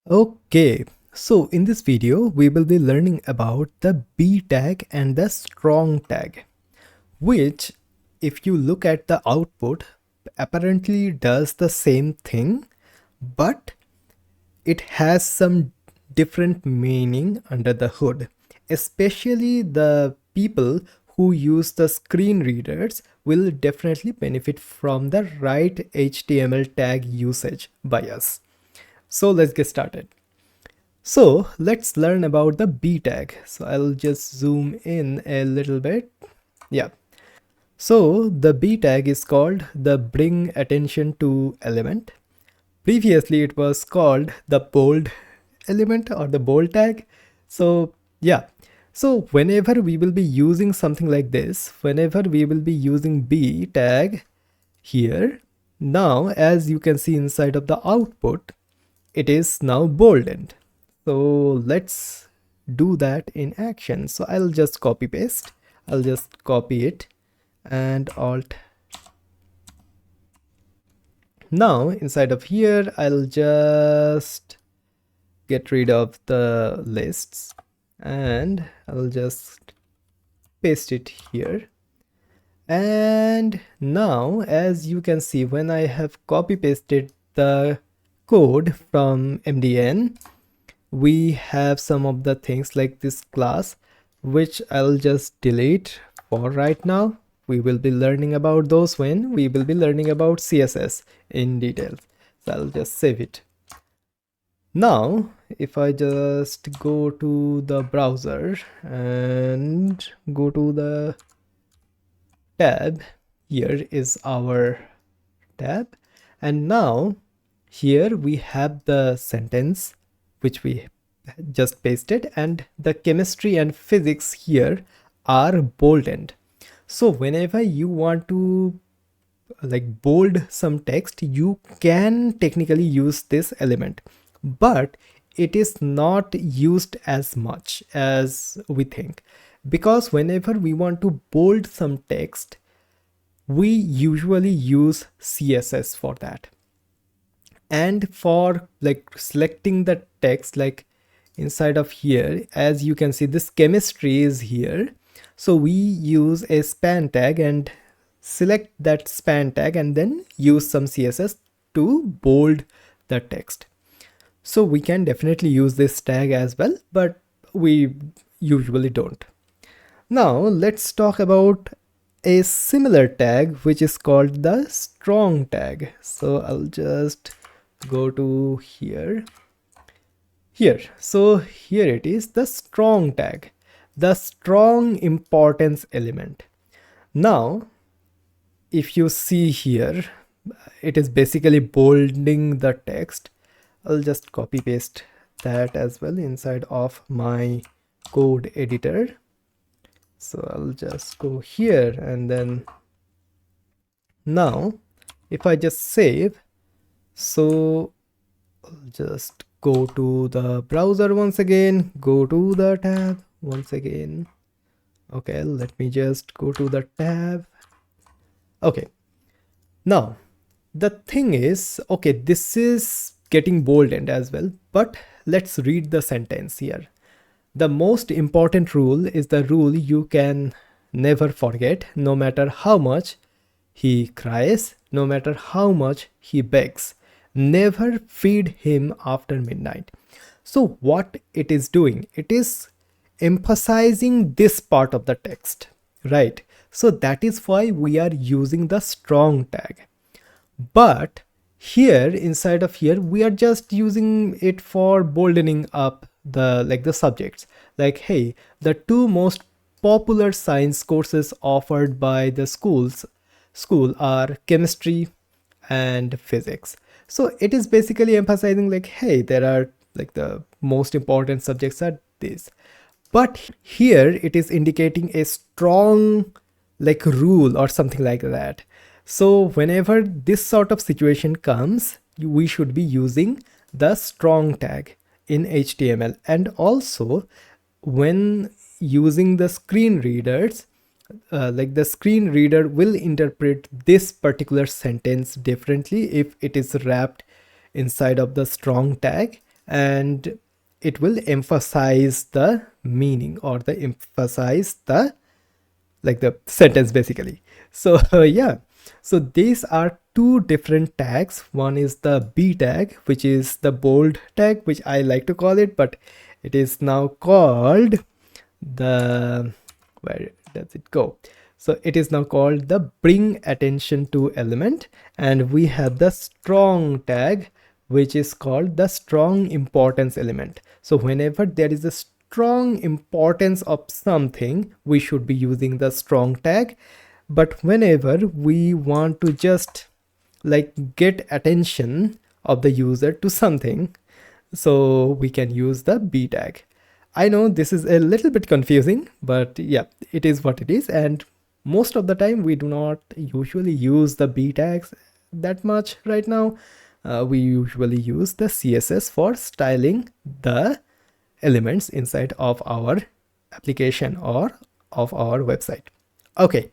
Okay, so in this video, we will be learning about the B tag and the strong tag, which, if you look at the output, apparently does the same thing, but it has some different meaning under the hood. Especially the people who use the screen readers will definitely benefit from the right HTML tag usage by us. So let's get started. So let's learn about the B tag. So I'll just zoom in a little bit. Yeah. So the B tag is called the bring attention to element. Previously it was called the bold element or the bold tag. So yeah. So whenever we will be using something like this, whenever we will be using B tag here, now as you can see inside of the output, it is now boldened. So let's do that in action. So I'll just copy paste. I'll just copy it and alt. Now inside of here, I'll just get rid of the lists and I'll just paste it here. And now as you can see, when I have copy pasted the code from MDN, we have some of the things like this class, which I'll just delete for right now. We will be learning about those when we will be learning about CSS in details. So I'll just save it. Now, if I just go to the browser and go to the tab, here is our tab. And now here we have the sentence which we just pasted, and the chemistry and physics here are boldened. So whenever you want to like bold some text, you can technically use this element, but it is not used as much as we think, because whenever we want to bold some text, we usually use CSS for that. And for like selecting the text, like inside of here, as you can see, this chemistry is here. So we use a span tag and select that span tag and then use some CSS to bold the text. So we can definitely use this tag as well, but we usually don't. Now let's talk about a similar tag which is called the strong tag. So I'll just go to here. So here it is, the strong tag, the strong importance element. Now if you see here, it is basically bolding the text. I'll just copy paste that as well inside of my code editor. So I'll just go here, and then now if I just save, so I'll just go to the browser once again, go to the tab once again. Okay, let me just go to the tab. Okay, now the thing is, okay, this is getting boldened as well, but let's read the sentence here. The most important rule is the rule you can never forget, no matter how much he cries, no matter how much he begs. Never feed him after midnight. So what it is doing, it is emphasizing this part of the text, right? So that is why we are using the strong tag. But here inside of here, we are just using it for boldening up the subjects. Like, hey, the two most popular science courses offered by the school are chemistry and physics. So it is basically emphasizing like, hey, there are like the most important subjects are these. But here it is indicating a strong like rule or something like that. So whenever this sort of situation comes, we should be using the strong tag in HTML. And also when using the screen readers, like the screen reader will interpret this particular sentence differently if it is wrapped inside of the strong tag and it will emphasize the meaning, or the emphasize the like the sentence basically. So yeah, so these are two different tags. One is the B tag, which is the bold tag, which I like to call it, but it is now called the, where does it go? So it is now called the bring attention to element, and we have the strong tag, which is called the strong importance element. So whenever there is a strong importance of something, we should be using the strong tag. But whenever we want to just like get attention of the user to something, so we can use the B tag. I know this is a little bit confusing, but yeah, it is what it is. And most of the time we do not usually use the B tags that much right now. We usually use the CSS for styling the elements inside of our application or of our website. Okay,